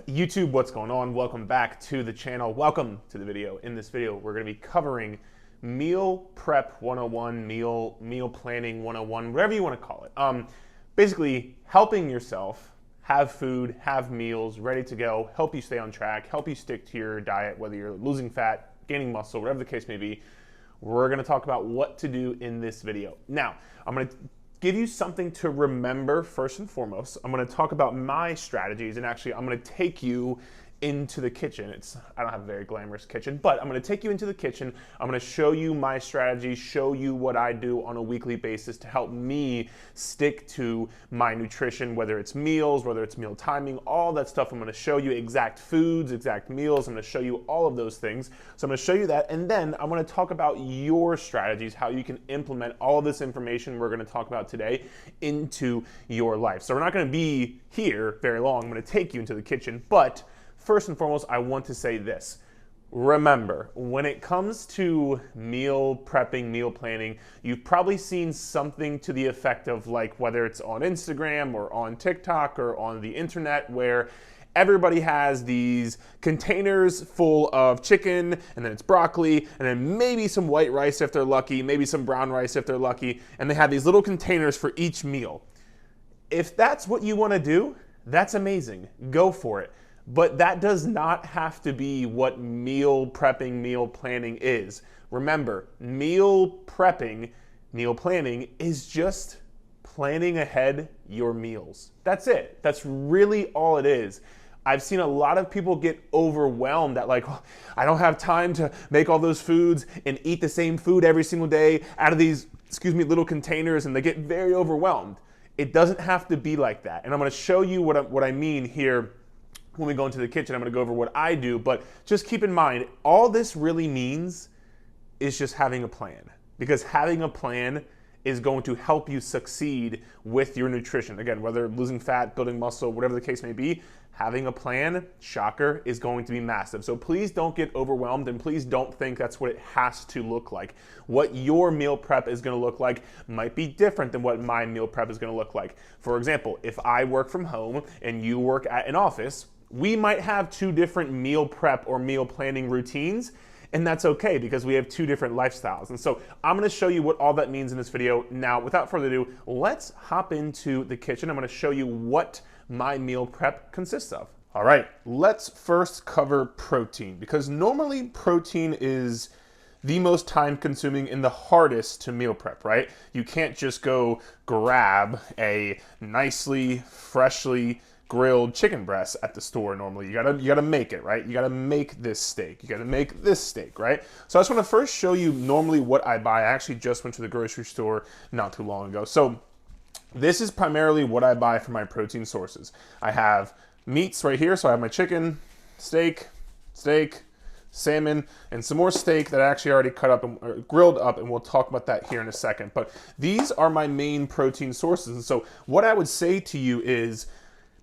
YouTube, what's going on? Welcome back to the channel. Welcome to the video. In this video, we're going to be covering meal prep 101, meal planning 101, whatever you want to call it. Basically, helping yourself have food, have meals ready to go, help you stay on track, help you stick to your diet, whether you're losing fat, gaining muscle, whatever the case may be. We're going to talk about what to do in this video. Now, I'm going to give you something to remember first and foremost. I'm going to talk about my strategies, and actually I'm going to take you into the kitchen. I don't have a very glamorous kitchen, but I'm going to take you into the kitchen. I'm going to show you my strategies, show you what I do on a weekly basis to help me stick to my nutrition, whether it's meals, whether it's meal timing, all that stuff. I'm going to show you exact foods, exact meals. I'm going to show you all of those things. So I'm going to show you that, and then I'm going to talk about your strategies, how you can implement all of this information we're going to talk about today into your life. So we're not going to be here very long. I'm going to take you into the kitchen, but first and foremost, I want to say this. Remember, when it comes to meal prepping, meal planning, you've probably seen something to the effect of, like, whether it's on Instagram or on TikTok or on the internet, where everybody has these containers full of chicken, and then it's broccoli, and then maybe some white rice if they're lucky, maybe some brown rice if they're lucky, and they have these little containers for each meal. If that's what you want to do, that's amazing. Go for it. But that does not have to be what meal prepping, meal planning is. Remember, meal prepping, meal planning is just planning ahead your meals. That's it. That's really all it is. I've seen a lot of people get overwhelmed at, like, oh, I don't have time to make all those foods and eat the same food every single day out of these, little containers, and they get very overwhelmed. It doesn't have to be like that. And I'm going to show you what I mean here. When we go into the kitchen, I'm going to go over what I do, but just keep in mind, all this really means is just having a plan, because having a plan is going to help you succeed with your nutrition. Again, whether losing fat, building muscle, whatever the case may be, having a plan, shocker, is going to be massive. So please don't get overwhelmed, and please don't think that's what it has to look like. What your meal prep is going to look like might be different than what my meal prep is going to look like. For example, if I work from home and you work at an office, we might have two different meal prep or meal planning routines, and that's okay because we have two different lifestyles. And so I'm going to show you what all that means in this video. Now, without further ado, let's hop into the kitchen. I'm going to show you what my meal prep consists of. All right, let's first cover protein, because normally protein is the most time consuming and the hardest to meal prep, right? You can't just go grab a nicely, freshly grilled chicken breast at the store normally. You gotta make it, right? You gotta make this steak. You gotta make this steak, right? So I just wanna first show you normally what I buy. I actually just went to the grocery store not too long ago. So this is primarily what I buy for my protein sources. I have meats right here. So I have my chicken, steak, salmon, and some more steak that I actually already cut up and grilled up, and we'll talk about that here in a second. But these are my main protein sources. And so what I would say to you is,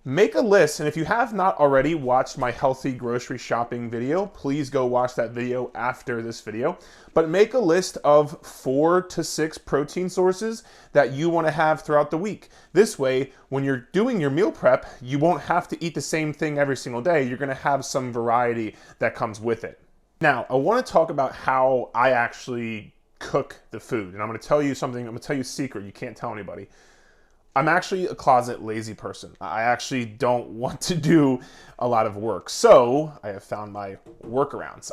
make a list, and if you have not already watched my healthy grocery shopping video, please go watch that video after this video. But make a list of 4 to 6 protein sources that you want to have throughout the week. This way, when you're doing your meal prep, you won't have to eat the same thing every single day. You're going to have some variety that comes with it. Now, I want to talk about how I actually cook the food, and I'm going to tell you something. I'm going to tell you a secret you can't tell anybody. I'm actually a closet lazy person. I actually don't want to do a lot of work. So I have found my workarounds.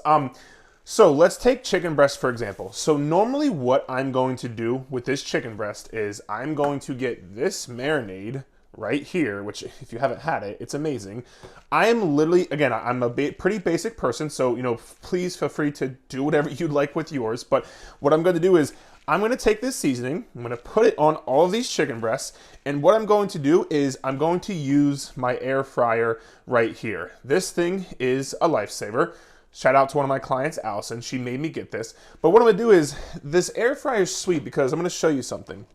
So let's take chicken breast, for example. So normally what I'm going to do with this chicken breast is I'm going to get this marinade right here, which if you haven't had it, it's amazing. I am literally, again, I'm a pretty basic person. So, please feel free to do whatever you'd like with yours. But what I'm going to do is I'm going to take this seasoning, I'm going to put it on all of these chicken breasts, and what I'm going to do is I'm going to use my air fryer right here. This thing is a lifesaver. Shout out to one of my clients, Allison. She made me get this. But what I'm going to do is, this air fryer is sweet because I'm going to show you something,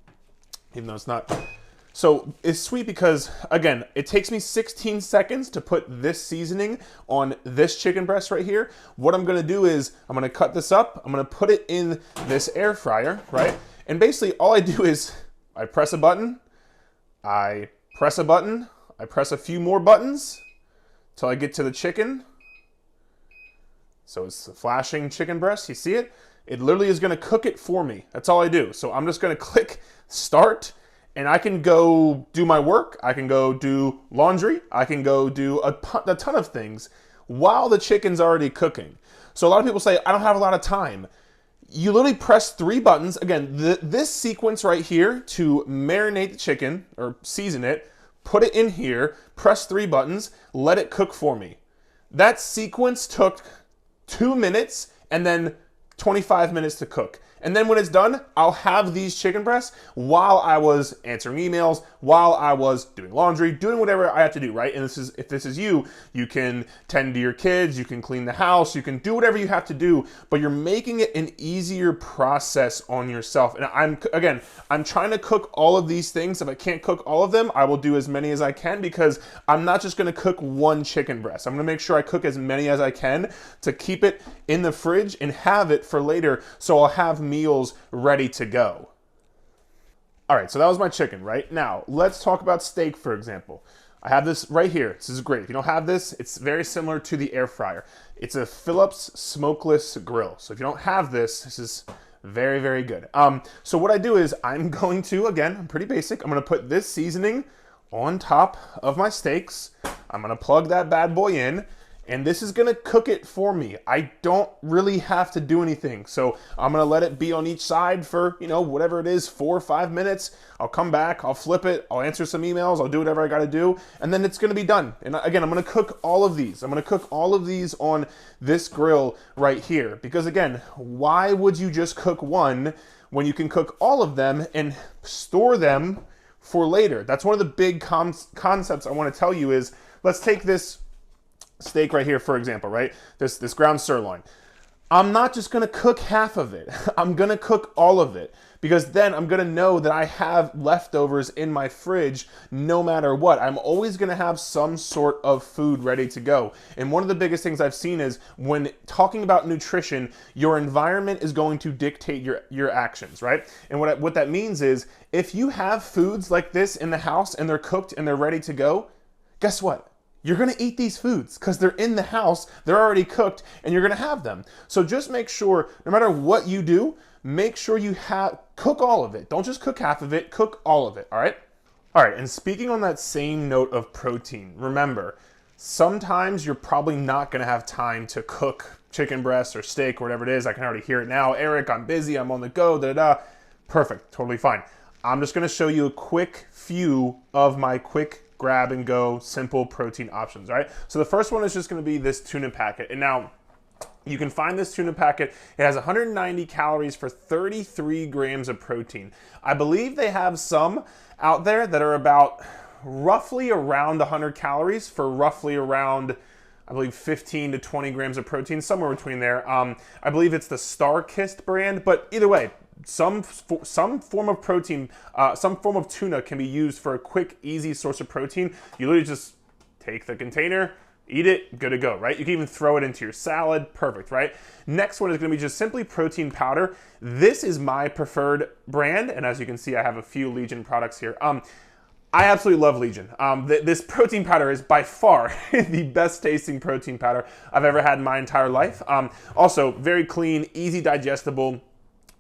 even though it's not. So it's sweet because, again, it takes me 16 seconds to put this seasoning on this chicken breast right here. What I'm gonna do is I'm gonna cut this up, I'm gonna put it in this air fryer, right? And basically all I do is I press a button, I press a button, I press a few more buttons till I get to the chicken. So it's the flashing chicken breast, you see it? It literally is gonna cook it for me. That's all I do. So I'm just gonna click start, and I can go do my work. I can go do laundry. I can go do a ton of things while the chicken's already cooking. So a lot of people say, I don't have a lot of time. You literally press 3 buttons. Again, this sequence right here to marinate the chicken or season it, put it in here, press 3 buttons, let it cook for me. That sequence took 2 minutes and then 25 minutes to cook. And then when it's done, I'll have these chicken breasts while I was answering emails, while I was doing laundry, doing whatever I have to do, right? And if this is you, you can tend to your kids, you can clean the house, you can do whatever you have to do, but you're making it an easier process on yourself. And I'm trying to cook all of these things. If I can't cook all of them, I will do as many as I can, because I'm not just gonna cook one chicken breast. I'm gonna make sure I cook as many as I can to keep it in the fridge and have it for later, so I'll have meals ready to go. All right, so that was my chicken, right? Now, let's talk about steak, for example. I have this right here. This is great. If you don't have this, it's very similar to the air fryer. It's a Phillips smokeless grill. So if you don't have this, this is very, very good. So what I do is I'm going to, again, I'm pretty basic. I'm gonna put this seasoning on top of my steaks. I'm gonna plug that bad boy in, and this is gonna cook it for me. I don't really have to do anything. So I'm gonna let it be on each side for, whatever it is, 4 or 5 minutes. I'll come back, I'll flip it, I'll answer some emails, I'll do whatever I gotta do, and then it's gonna be done. And again, I'm gonna cook all of these. I'm gonna cook all of these on this grill right here. Because again, why would you just cook one when you can cook all of them and store them for later? That's one of the big concepts I wanna tell you is, let's take this steak right here, for example, right? This ground sirloin. I'm not just gonna cook half of it. I'm gonna cook all of it, because then I'm gonna know that I have leftovers in my fridge no matter what. I'm always gonna have some sort of food ready to go. And one of the biggest things I've seen is when talking about nutrition, your environment is going to dictate your actions, right? And what that means is, if you have foods like this in the house and they're cooked and they're ready to go, guess what? You're gonna eat these foods because they're in the house, they're already cooked, and you're gonna have them. So just make sure, no matter what you do, make sure you cook all of it. Don't just cook half of it, cook all of it, all right? All right, and speaking on that same note of protein, remember, sometimes you're probably not gonna have time to cook chicken breast or steak or whatever it is. I can already hear it now. Eric, I'm busy, I'm on the go, da-da-da. Perfect, totally fine. I'm just gonna show you a quick few of my quick grab and go simple protein options, all right? So the first one is just gonna be this tuna packet. And now you can find this tuna packet. It has 190 calories for 33 grams of protein. I believe they have some out there that are about roughly around 100 calories for roughly around, I believe, 15 to 20 grams of protein, somewhere between there. I believe it's the Star-Kissed brand, but either way, some form of protein, some form of tuna can be used for a quick, easy source of protein. You literally just take the container, eat it, good to go, right? You can even throw it into your salad, perfect, right? Next one is gonna be just simply protein powder. This is my preferred brand, and as you can see, I have a few Legion products here. I absolutely love Legion. This protein powder is by far the best tasting protein powder I've ever had in my entire life. Also, very clean, easy digestible,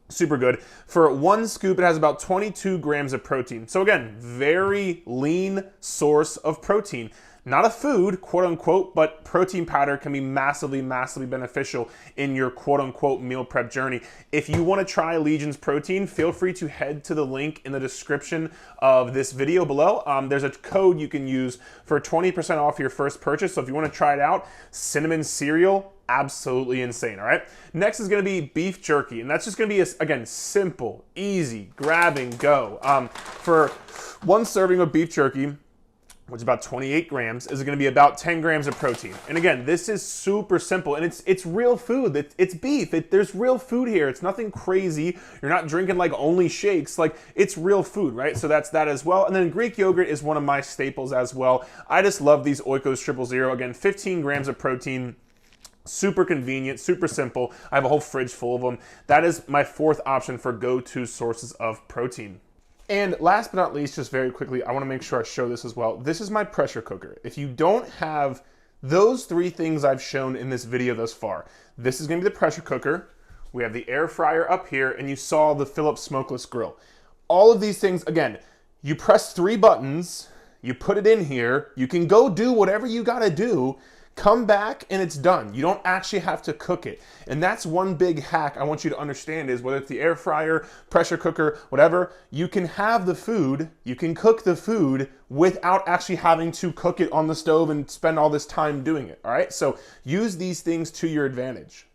super good. For 1 scoop, it has about 22 grams of protein. So again, very lean source of protein. Not a food, quote unquote, but protein powder can be massively, massively beneficial in your quote unquote meal prep journey. If you want to try Legion's protein, feel free to head to the link in the description of this video below. There's a code you can use for 20% off your first purchase. So if you want to try it out, cinnamon cereal, absolutely insane, all right? Next is gonna be beef jerky, and that's just gonna be, again, simple, easy, grab and go. For 1 serving of beef jerky, which is about 28 grams, is gonna be about 10 grams of protein. And again, this is super simple, and it's real food. It's beef. There's real food here. It's nothing crazy. You're not drinking like only shakes. Like, it's real food, right? So that's that as well. And then Greek yogurt is one of my staples as well. I just love these Oikos 000. Again, 15 grams of protein. Super convenient, super simple. I have a whole fridge full of them. That is my 4th option for go-to sources of protein. And last but not least, just very quickly, I wanna make sure I show this as well. This is my pressure cooker. If you don't have Those three things I've shown in this video thus far. This is gonna be the pressure cooker. We have the air fryer up here, and you saw the Philips smokeless grill. All of these things, again, you press 3 buttons, you put it in here, you can go do whatever you gotta do, come back and it's done. You don't actually have to cook it. And that's one big hack I want you to understand is whether it's the air fryer, pressure cooker, whatever, you can have the food, you can cook the food without actually having to cook it on the stove and spend all this time doing it, all right? So use these things to your advantage.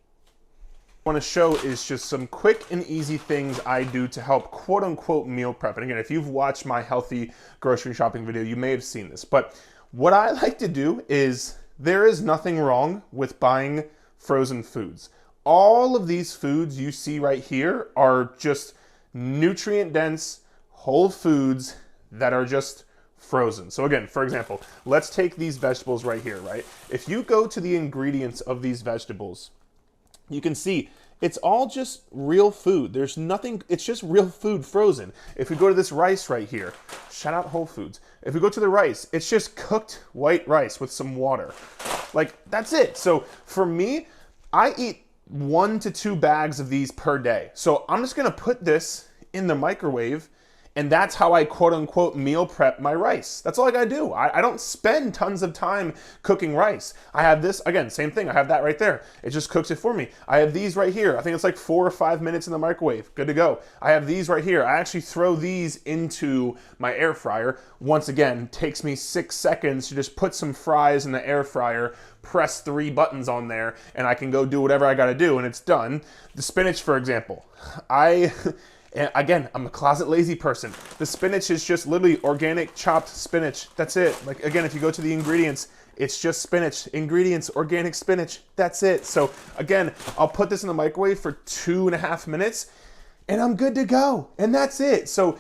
What I want to show is just some quick and easy things I do to help quote unquote meal prep. And again, if you've watched my healthy grocery shopping video, you may have seen this. But what I like to do is there is nothing wrong with buying frozen foods. All of these foods you see right here are just nutrient dense, whole foods that are just frozen. So again, for example, let's take these vegetables right here, right? If you go to the ingredients of these vegetables, you can see it's all just real food. There's nothing, it's just real food frozen. If we go to this rice right here, shout out Whole Foods. If we go to the rice, it's just cooked white rice with some water. Like, that's it. So for me, I eat 1 to 2 bags of these per day. So I'm just gonna put this in the microwave, and that's how I quote unquote meal prep my rice. That's all I gotta do. I don't spend tons of time cooking rice. I have this, again, same thing. I have that right there. It just cooks it for me. I have these right here. I think it's like 4 or 5 minutes in the microwave. Good to go. I have these right here. I actually throw these into my air fryer. Once again, takes me 6 seconds to just put some fries in the air fryer, press 3 buttons on there, and I can go do whatever I gotta do, and it's done. The spinach, for example. And again, I'm a closet lazy person. The spinach is just literally organic chopped spinach. That's it. Like again, if you go to the ingredients, it's just spinach. Ingredients, organic spinach. That's it. So again, I'll put this in the microwave for 2.5 minutes and I'm good to go. And that's it. So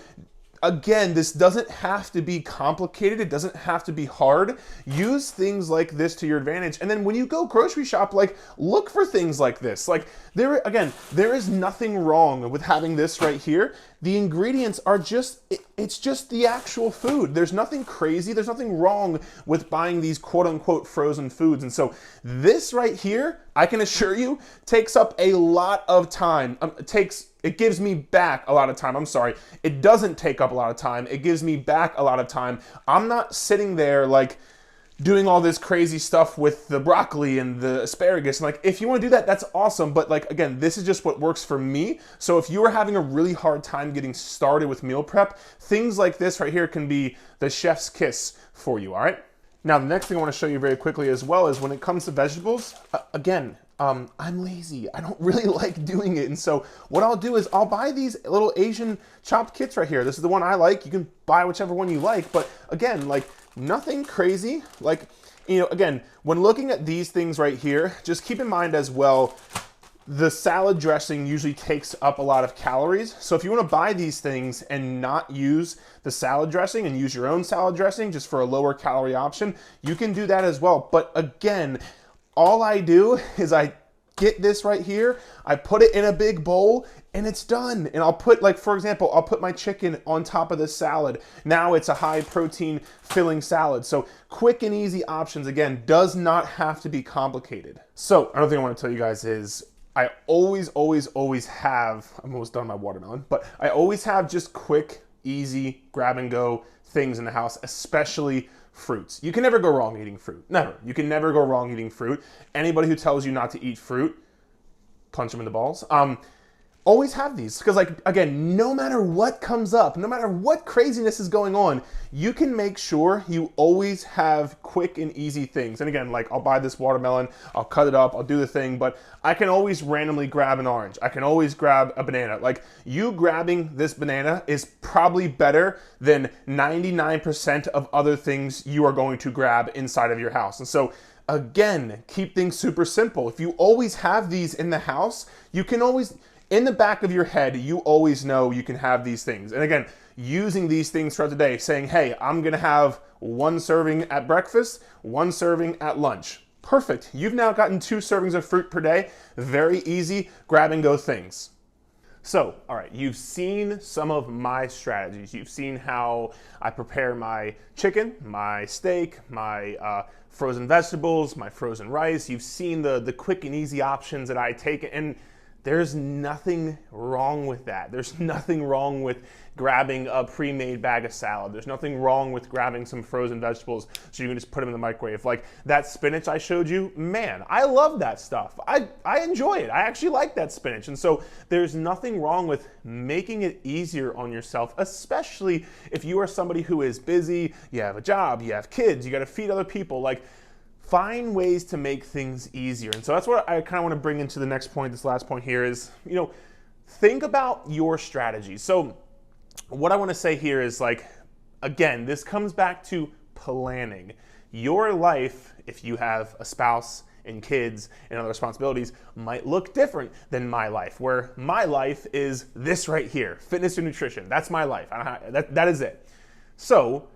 again, this doesn't have to be complicated. It doesn't have to be hard. Use things like this to your advantage. And then when you go grocery shop, like look for things like this. Like there is nothing wrong with having this right here. The ingredients are just, it's just the actual food. There's nothing crazy. There's nothing wrong with buying these quote unquote frozen foods. And so this right here, I can assure you, takes up a lot of time. It gives me back a lot of time. I'm sorry. It doesn't take up a lot of time. It gives me back a lot of time. I'm not sitting there like doing all this crazy stuff with the broccoli and the asparagus. And like, if you want to do that, that's awesome. But like, again, this is just what works for me. So if you are having a really hard time getting started with meal prep, things like this right here can be the chef's kiss for you, all right? Now, the next thing I want to show you very quickly as well is when it comes to vegetables, again, I'm lazy. I don't really like doing it. And so what I'll do is I'll buy these little Asian chopped kits right here. This is the one I like. You can buy whichever one you like. But again, like nothing crazy. Like, you know, again, when looking at these things right here, just keep in mind as well, the salad dressing usually takes up a lot of calories. So if you want to buy these things and not use the salad dressing and use your own salad dressing just for a lower calorie option, you can do that as well. But again, all I do is I get this right here, I put it in a big bowl, and it's done. And I'll put, like, for example, I'll put my chicken on top of this salad. Now it's a high protein filling salad. So quick and easy options, again, does not have to be complicated. So another thing I want to tell you guys is I always have, I'm almost done my watermelon, but I always have just quick, easy, grab and go things in the house, especially fruits. You can never go wrong eating fruit. Never. You can never go wrong eating fruit. Anybody who tells you not to eat fruit, punch them in the balls. Always have these because, like, again, no matter what comes up, no matter what craziness is going on, you can make sure you always have quick and easy things. And again, like, I'll buy this watermelon, I'll cut it up, I'll do the thing, but I can always randomly grab an orange. I can always grab a banana. Like, you grabbing this banana is probably better than 99% of other things you are going to grab inside of your house. And so, again, keep things super simple. If you always have these in the house, you can always, in the back of your head, you always know you can have these things. And again, using these things throughout the day, saying, hey, I'm gonna have 1 serving at breakfast, 1 serving at lunch. Perfect. You've now gotten 2 servings of fruit per day. Very easy grab and go things. So, all right, you've seen some of my strategies. You've seen how I prepare my chicken, my steak, my frozen vegetables, my frozen rice. You've seen the quick and easy options that I take, and there's nothing wrong with that. There's nothing wrong with grabbing a pre-made bag of salad. There's nothing wrong with grabbing some frozen vegetables so you can just put them in the microwave. Like that spinach I showed you, man, I love that stuff. I enjoy it. I actually like that spinach. And so there's nothing wrong with making it easier on yourself, especially if you are somebody who is busy, you have a job, you have kids, you got to feed other people. Like, find ways to make things easier. And so that's what I kind of want to bring into the next point. This last point here is, think about your strategy. So what I want to say here is, like, again, this comes back to planning. Your life, if you have a spouse and kids and other responsibilities, might look different than my life, where my life is this right here, fitness and nutrition. That's my life. That is it. So,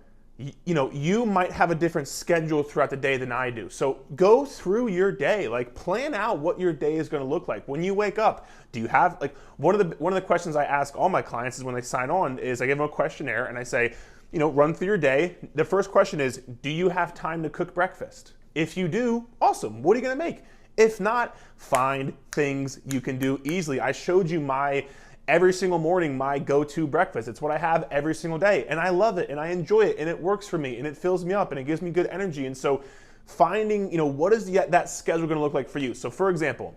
you might have a different schedule throughout the day than I do. So go through your day, like plan out what your day is going to look like. When you wake up, do you have, like, one of the questions I ask all my clients is when they sign on is I give them a questionnaire and I say, run through your day. The first question is, do you have time to cook breakfast? If you do, awesome. What are you going to make? If not, find things you can do easily. I showed you every single morning, my go-to breakfast. It's what I have every single day, and I love it, and I enjoy it, and it works for me, and it fills me up, and it gives me good energy. And so finding, what is that schedule gonna look like for you? So for example,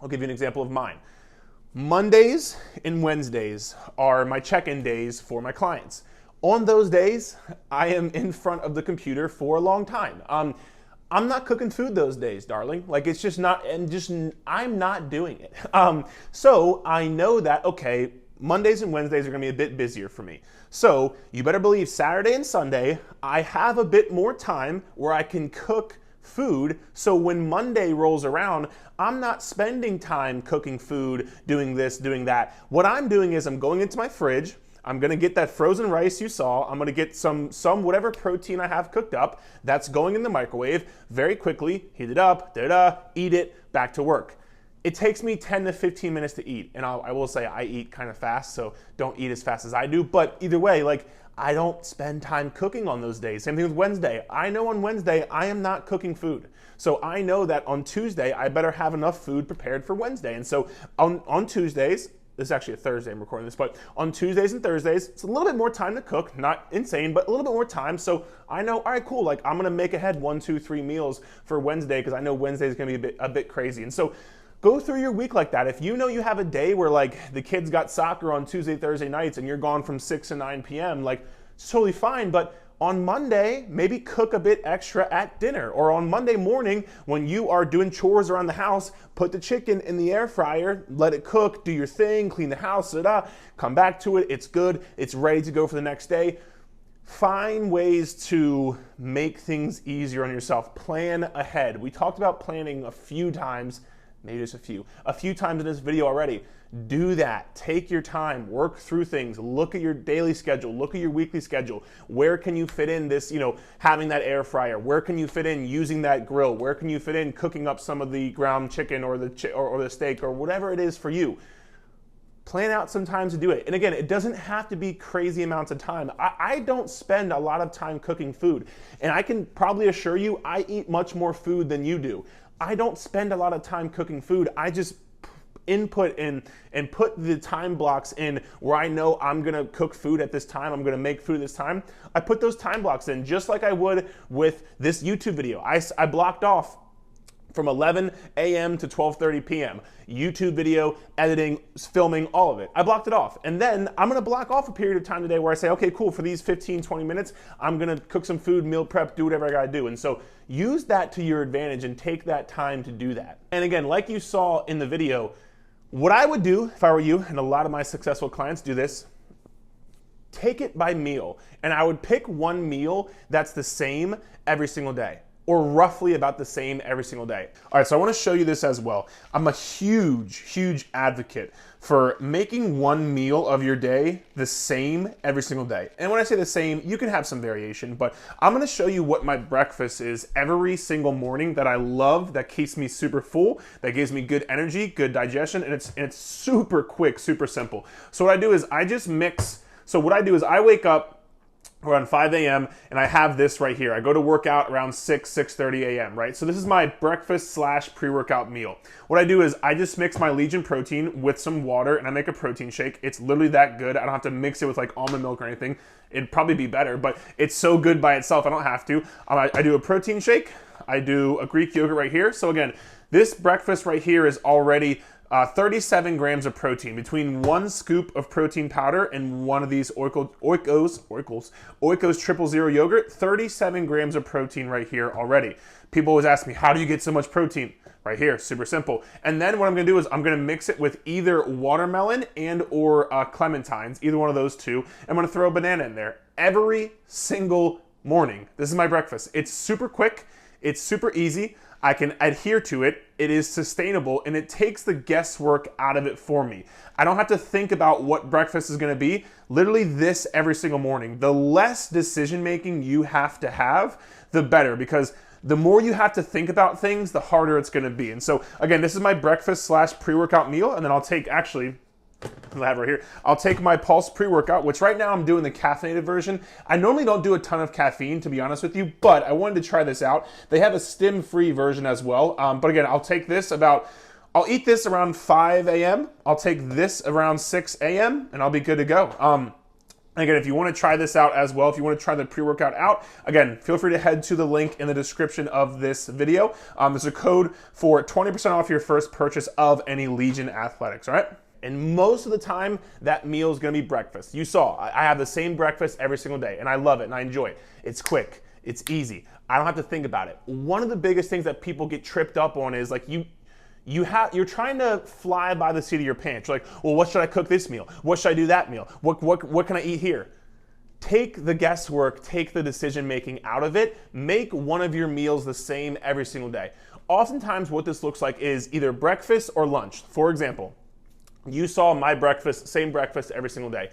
I'll give you an example of mine. Mondays and Wednesdays are my check-in days for my clients. On those days, I am in front of the computer for a long time. I'm not cooking food those days, darling. Like, it's just not, I'm not doing it. So I know that, okay, Mondays and Wednesdays are gonna be a bit busier for me. So you better believe Saturday and Sunday, I have a bit more time where I can cook food. So when Monday rolls around, I'm not spending time cooking food, doing this, doing that. What I'm doing is I'm going into my fridge, I'm gonna get that frozen rice you saw. I'm gonna get some whatever protein I have cooked up. That's going in the microwave very quickly, heat it up, eat it, back to work. It takes me 10 to 15 minutes to eat. And I will say I eat kind of fast, so don't eat as fast as I do. But either way, like, I don't spend time cooking on those days. Same thing with Wednesday. I know on Wednesday, I am not cooking food. So I know that on Tuesday, I better have enough food prepared for Wednesday. And so on Tuesdays, this is actually a Thursday I'm recording this, but on Tuesdays and Thursdays, it's a little bit more time to cook, not insane, but a little bit more time. So I know, all right, cool, like I'm gonna make ahead 1, 2, 3 meals for Wednesday because I know Wednesday is gonna be a bit crazy. And so go through your week like that. If you know you have a day where, like, the kids got soccer on Tuesday, Thursday nights and you're gone from 6 to 9 p.m., like, it's totally fine, but on Monday, maybe cook a bit extra at dinner. Or on Monday morning, when you are doing chores around the house, put the chicken in the air fryer, let it cook, do your thing, clean the house, come back to it, it's good, it's ready to go for the next day. Find ways to make things easier on yourself. Plan ahead. We talked about planning a few times, maybe just a few times in this video already. Do that. Take your time, work through things, look at your daily schedule, look at your weekly schedule. Where can you fit in this, having that air fryer? Where can you fit in using that grill? Where can you fit in cooking up some of the ground chicken or the steak or whatever it is for you? Plan out some time to do it. And again, it doesn't have to be crazy amounts of time. I don't spend a lot of time cooking food. And I can probably assure you, I eat much more food than you do. I don't spend a lot of time cooking food. I just input in and put the time blocks in where I know I'm gonna cook food at this time, I'm gonna make food at this time. I put those time blocks in just like I would with this YouTube video. I blocked off from 11 a.m. to 12:30 p.m. YouTube video, editing, filming, all of it. I blocked it off. And then I'm gonna block off a period of time today where I say, okay, cool, for these 15, 20 minutes, I'm gonna cook some food, meal prep, do whatever I gotta do. And so use that to your advantage and take that time to do that. And again, like you saw in the video, what I would do if I were you, and a lot of my successful clients do this, take it by meal. And I would pick one meal that's the same every single day. or roughly about the same every single day. All right, so I wanna show you this as well. I'm a huge advocate for making one meal of your day the same every single day. And when I say the same, you can have some variation, but I'm gonna show you what my breakfast is every single morning that I love, that keeps me super full, that gives me good energy, good digestion, and it's super quick, super simple. So what I do is I just mix, so what I do is I wake up around 5 a.m. and I have this right here. I go to work out around 6:30 a.m., right? So this is my breakfast / pre-workout meal. What I do is I just mix my Legion protein with some water and I make a protein shake. It's literally that good. I don't have to mix it with like almond milk or anything. It'd probably be better, but it's so good by itself, I don't have to. I do a protein shake. I do a Greek yogurt right here. So again, this breakfast right here is already 37 grams of protein, between 1 scoop of protein powder and one of these Oikos 000 yogurt, 37 grams of protein right here already. People always ask me, how do you get so much protein? Right here, super simple. And then what I'm gonna do is I'm gonna mix it with either watermelon and or clementines, either one of those two. I'm gonna throw a banana in there every single morning. This is my breakfast. It's super quick, it's super easy. I can adhere to it, it is sustainable, and it takes the guesswork out of it for me. I don't have to think about what breakfast is gonna be. Literally this every single morning. The less decision making you have to have, the better, because the more you have to think about things, the harder it's gonna be. And so again, this is my breakfast / pre-workout meal, and then I'll take, actually, I have right here, I'll take my Pulse pre-workout, which right now I'm doing the caffeinated version. I normally don't do a ton of caffeine, to be honest with you, but I wanted to try this out. They have a stim-free version as well. But again, I'll take this I'll eat this around 5 a.m. I'll take this around 6 a.m. and I'll be good to go. Again, if you want to try this out as well, if you want to try the pre-workout out, again, feel free to head to the link in the description of this video. There's a code for 20% off your first purchase of any Legion Athletics, all right? And most of the time, that meal is gonna be breakfast. You saw, I have the same breakfast every single day, and I love it and I enjoy it. It's quick, it's easy. I don't have to think about it. One of the biggest things that people get tripped up on is like you're trying to fly by the seat of your pants. You're like, well, what should I cook this meal? What should I do that meal? What can I eat here? Take the guesswork, take the decision making out of it. Make one of your meals the same every single day. Oftentimes what this looks like is either breakfast or lunch. For example, you saw my breakfast, same breakfast every single day.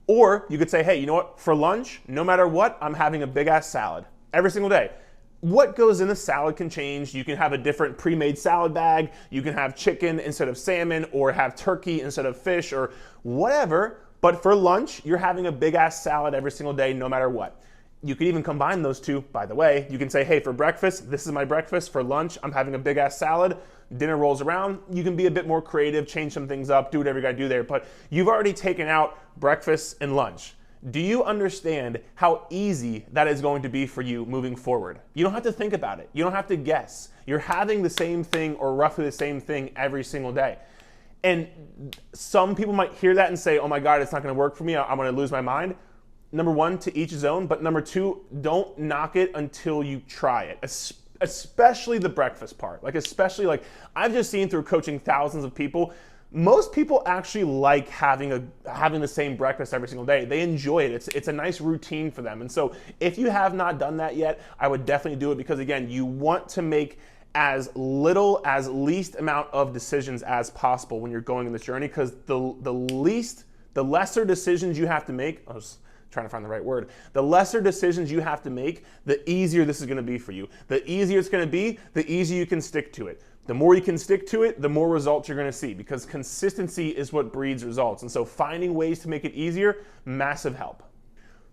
Or you could say, hey, you know what? For lunch, no matter what, I'm having a big ass salad every single day. What goes in the salad can change. You can have a different pre-made salad bag. You can have chicken instead of salmon, or have turkey instead of fish, or whatever. But for lunch, you're having a big ass salad every single day, no matter what. You could even combine those two, by the way. You can say, hey, for breakfast, this is my breakfast. For lunch, I'm having a big ass salad. Dinner rolls around. You can be a bit more creative, change some things up, do whatever you gotta do there. But you've already taken out breakfast and lunch. Do you understand how easy that is going to be for you moving forward? You don't have to think about it. You don't have to guess. You're having the same thing or roughly the same thing every single day. And some people might hear that and say, oh my God, it's not gonna work for me. I'm gonna lose my mind. Number one, to each his own, but number two, don't knock it until you try it, especially the breakfast part. Especially I've just seen through coaching thousands of people, most people actually like having the same breakfast every single day. They enjoy it. It's a nice routine for them. And so if you have not done that yet, I would definitely do it, because again, you want to make as least amount of decisions as possible when you're going in this journey, because the lesser decisions you have to make, trying to find the right word. The lesser decisions you have to make, the easier this is gonna be for you. The easier it's gonna be, the easier you can stick to it. The more you can stick to it, the more results you're gonna see, because consistency is what breeds results. And so finding ways to make it easier, massive help.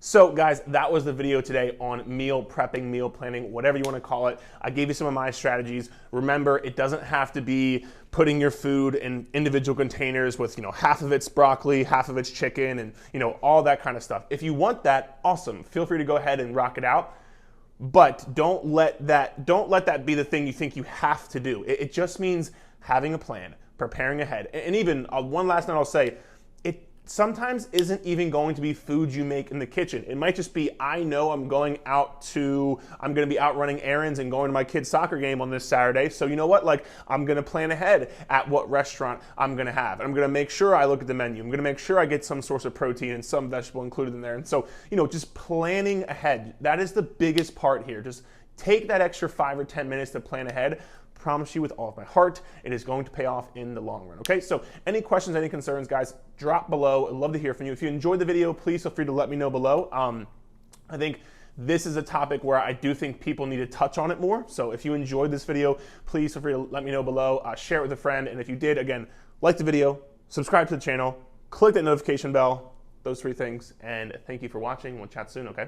So guys, that was the video today on meal prepping, meal planning, whatever you want to call it. I gave you some of my strategies. Remember, it doesn't have to be putting your food in individual containers with, half of it's broccoli, half of it's chicken, and all that kind of stuff. If you want that, awesome. Feel free to go ahead and rock it out. But don't let that be the thing you think you have to do. It just means having a plan, preparing ahead. And even one last note I'll say, sometimes isn't even going to be food you make in the kitchen. It might just be, I know I'm going to be out running errands and going to my kid's soccer game on this Saturday. So you know what? Like, I'm going to plan ahead at what restaurant I'm going to have. And I'm going to make sure I look at the menu. I'm going to make sure I get some source of protein and some vegetable included in there. And so, you know, just planning ahead. That is the biggest part here. Just take that extra 5 or 10 minutes to plan ahead. Promise you with all of my heart, it is going to pay off in the long run. Okay, so any questions, any concerns, guys, drop below. I'd love to hear from you. If you enjoyed the video, please feel free to let me know below. I think this is a topic where I do think people need to touch on it more. So if you enjoyed this video, please feel free to let me know below. Share it with a friend. And if you did, again, like the video, subscribe to the channel, click that notification bell, those 3 things. And thank you for watching. We'll chat soon, okay?